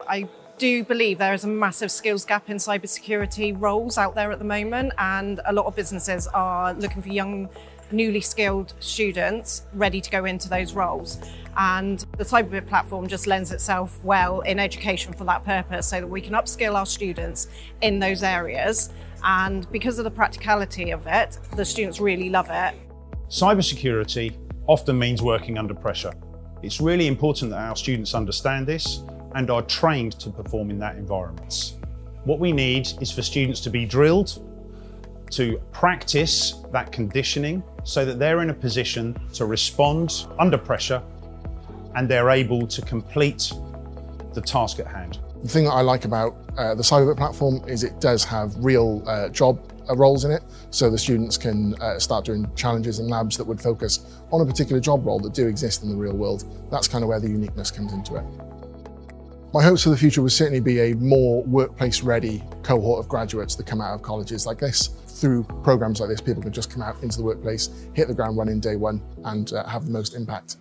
I do believe there is a massive skills gap in cybersecurity roles out there at the moment, and a lot of businesses are looking for young, newly skilled students ready to go into those roles. And the Cyberbit platform just lends itself well in education for that purpose, so that we can upskill our students in those areas. And because of the practicality of it, the students really love it. Cybersecurity often means working under pressure. It's really important that our students understand this and are trained to perform in that environment. What we need is for students to be drilled, to practice that conditioning so that they're in a position to respond under pressure and they're able to complete the task at hand. The thing that I like about the Cyberbit platform is it does have real job roles in it, so the students can start doing challenges and labs that would focus on a particular job role that do exist in the real world. That's kind of where the uniqueness comes into it. My hopes for the future would certainly be a more workplace-ready cohort of graduates that come out of colleges like this. Through programs like this, people can just come out into the workplace, hit the ground running day one, and have the most impact.